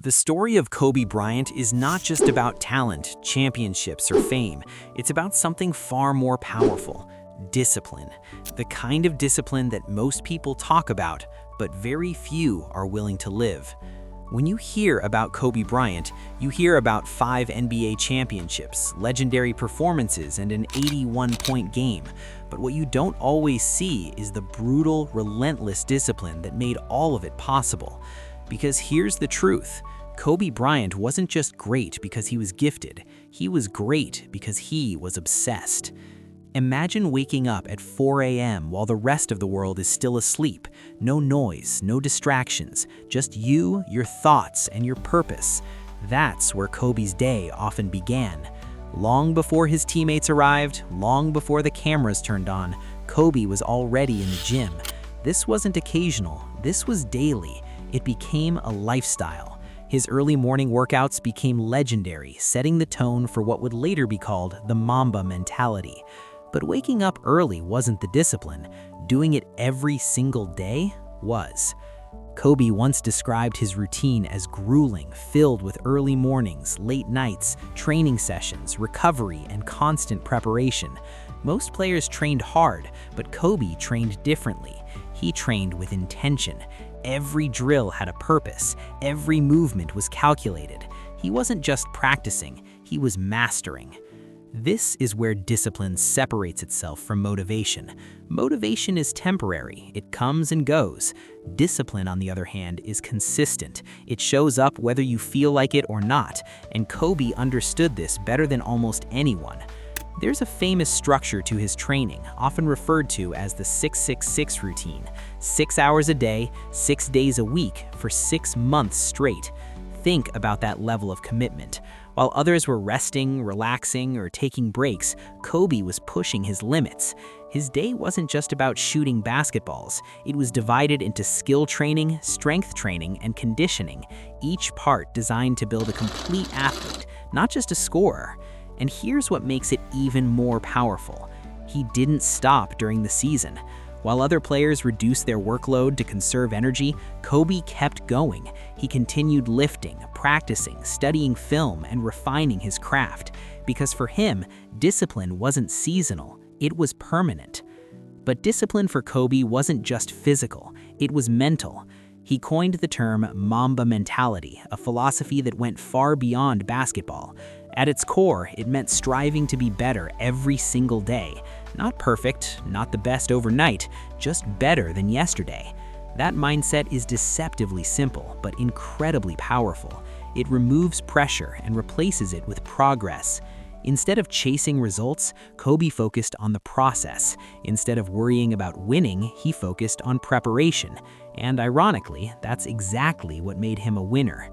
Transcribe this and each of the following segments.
The story of Kobe Bryant is not just about talent, championships, or fame. It's about something far more powerful: discipline. The kind of discipline that most people talk about, but very few are willing to live. When you hear about Kobe Bryant, you hear about 5 NBA championships, legendary performances, and an 81-point game. But what you don't always see is the brutal, relentless discipline that made all of it possible. Because here's the truth: Kobe Bryant wasn't just great because he was gifted. He was great because he was obsessed. Imagine waking up at 4 a.m. while the rest of the world is still asleep. No noise, no distractions, just you, your thoughts, and your purpose. That's where Kobe's day often began. Long before his teammates arrived, long before the cameras turned on, Kobe was already in the gym. This wasn't occasional, this was daily. It became a lifestyle. His early morning workouts became legendary, setting the tone for what would later be called the Mamba Mentality. But waking up early wasn't the discipline. Doing it every single day was. Kobe once described his routine as grueling, filled with early mornings, late nights, training sessions, recovery, and constant preparation. Most players trained hard, but Kobe trained differently. He trained with intention. Every drill had a purpose. Every movement was calculated. He wasn't just practicing, he was mastering. This is where discipline separates itself from motivation. Motivation is temporary, it comes and goes. Discipline, on the other hand, is consistent. It shows up whether you feel like it or not, and Kobe understood this better than almost anyone. There's a famous structure to his training, often referred to as the 6-6-6 routine. 6 hours a day, 6 days a week, for 6 months straight. Think about that level of commitment. While others were resting, relaxing, or taking breaks, Kobe was pushing his limits. His day wasn't just about shooting basketballs. It was divided into skill training, strength training, and conditioning, each part designed to build a complete athlete, not just a scorer. And here's what makes it even more powerful: he didn't stop during the season. While other players reduced their workload to conserve energy, Kobe kept going. He continued lifting, practicing, studying film, and refining his craft. Because for him, discipline wasn't seasonal, it was permanent. But discipline for Kobe wasn't just physical, it was mental. He coined the term Mamba Mentality, a philosophy that went far beyond basketball. At its core, it meant striving to be better every single day. Not perfect, not the best overnight, just better than yesterday. That mindset is deceptively simple, but incredibly powerful. It removes pressure and replaces it with progress. Instead of chasing results, Kobe focused on the process. Instead of worrying about winning, he focused on preparation. And ironically, that's exactly what made him a winner.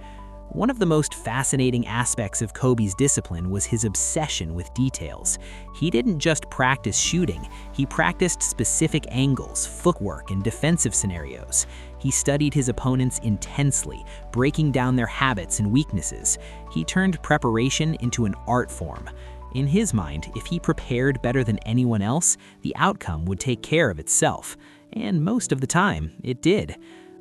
One of the most fascinating aspects of Kobe's discipline was his obsession with details. He didn't just practice shooting, he practiced specific angles, footwork, and defensive scenarios. He studied his opponents intensely, breaking down their habits and weaknesses. He turned preparation into an art form. In his mind, if he prepared better than anyone else, the outcome would take care of itself. And most of the time, it did.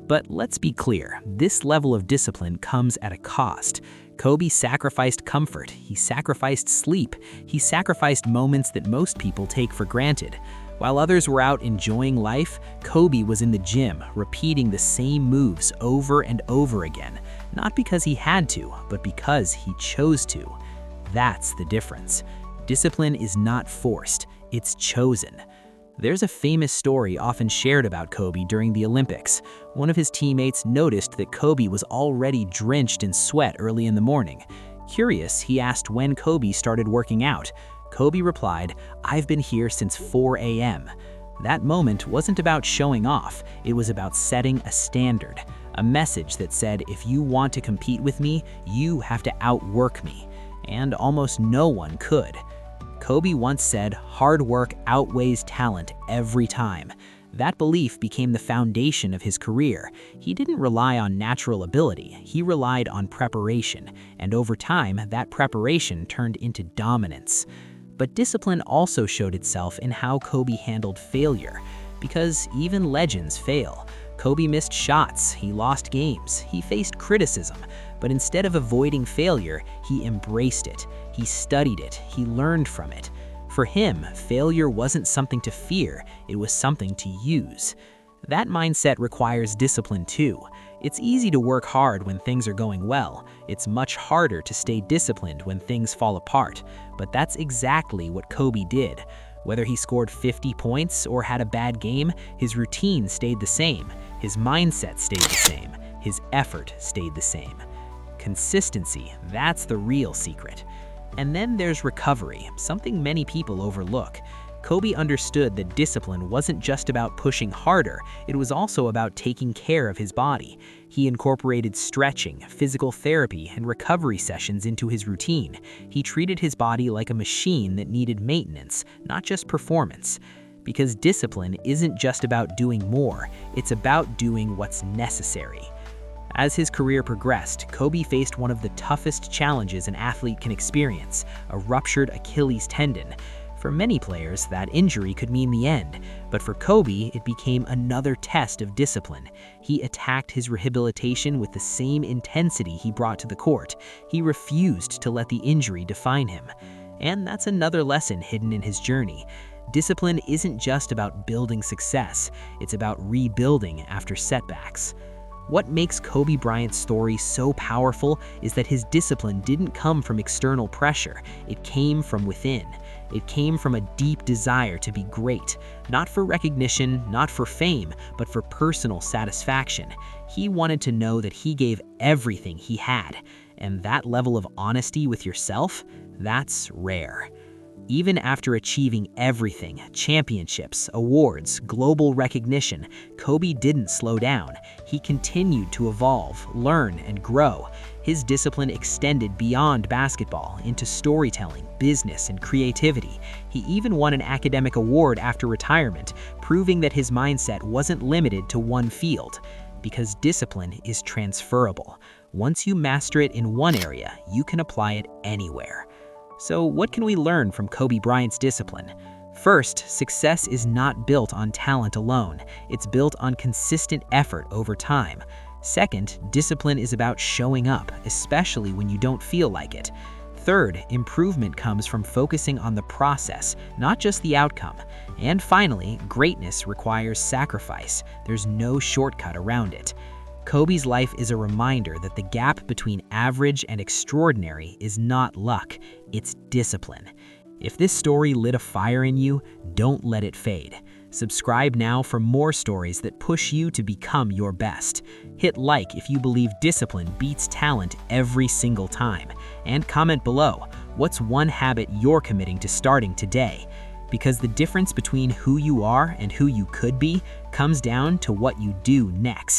But let's be clear, this level of discipline comes at a cost. Kobe sacrificed comfort, he sacrificed sleep, he sacrificed moments that most people take for granted. While others were out enjoying life, Kobe was in the gym, repeating the same moves over and over again. Not because he had to, but because he chose to. That's the difference. Discipline is not forced, it's chosen. There's a famous story often shared about Kobe during the Olympics. One of his teammates noticed that Kobe was already drenched in sweat early in the morning. Curious, he asked when Kobe started working out. Kobe replied, "I've been here since 4 a.m." That moment wasn't about showing off, it was about setting a standard. A message that said, if you want to compete with me, you have to outwork me. And almost no one could. Kobe once said, "Hard work outweighs talent every time." That belief became the foundation of his career. He didn't rely on natural ability, he relied on preparation, and over time, that preparation turned into dominance. But discipline also showed itself in how Kobe handled failure. Because even legends fail. Kobe missed shots, he lost games, he faced criticism, but instead of avoiding failure, he embraced it. He studied it, he learned from it. For him, failure wasn't something to fear, it was something to use. That mindset requires discipline too. It's easy to work hard when things are going well. It's much harder to stay disciplined when things fall apart. But that's exactly what Kobe did. Whether he scored 50 points or had a bad game, his routine stayed the same. His mindset stayed the same. His effort stayed the same. Consistency, that's the real secret. And then there's recovery, something many people overlook. Kobe understood that discipline wasn't just about pushing harder, it was also about taking care of his body. He incorporated stretching, physical therapy, and recovery sessions into his routine. He treated his body like a machine that needed maintenance, not just performance. Because discipline isn't just about doing more, it's about doing what's necessary. As his career progressed, Kobe faced one of the toughest challenges an athlete can experience, a ruptured Achilles tendon. For many players, that injury could mean the end, but for Kobe, it became another test of discipline. He attacked his rehabilitation with the same intensity he brought to the court. He refused to let the injury define him. And that's another lesson hidden in his journey. Discipline isn't just about building success, it's about rebuilding after setbacks. What makes Kobe Bryant's story so powerful is that his discipline didn't come from external pressure, it came from within. It came from a deep desire to be great, not for recognition, not for fame, but for personal satisfaction. He wanted to know that he gave everything he had, and that level of honesty with yourself, that's rare. Even after achieving everything, championships, awards, global recognition, Kobe didn't slow down. He continued to evolve, learn, and grow. His discipline extended beyond basketball into storytelling, business, and creativity. He even won an academic award after retirement, proving that his mindset wasn't limited to one field. Because discipline is transferable. Once you master it in one area, you can apply it anywhere. So what can we learn from Kobe Bryant's discipline? First, success is not built on talent alone. It's built on consistent effort over time. Second, discipline is about showing up, especially when you don't feel like it. Third, improvement comes from focusing on the process, not just the outcome. And finally, greatness requires sacrifice. There's no shortcut around it. Kobe's life is a reminder that the gap between average and extraordinary is not luck, it's discipline. If this story lit a fire in you, don't let it fade. Subscribe now for more stories that push you to become your best. Hit like if you believe discipline beats talent every single time. And comment below, what's one habit you're committing to starting today? Because the difference between who you are and who you could be comes down to what you do next.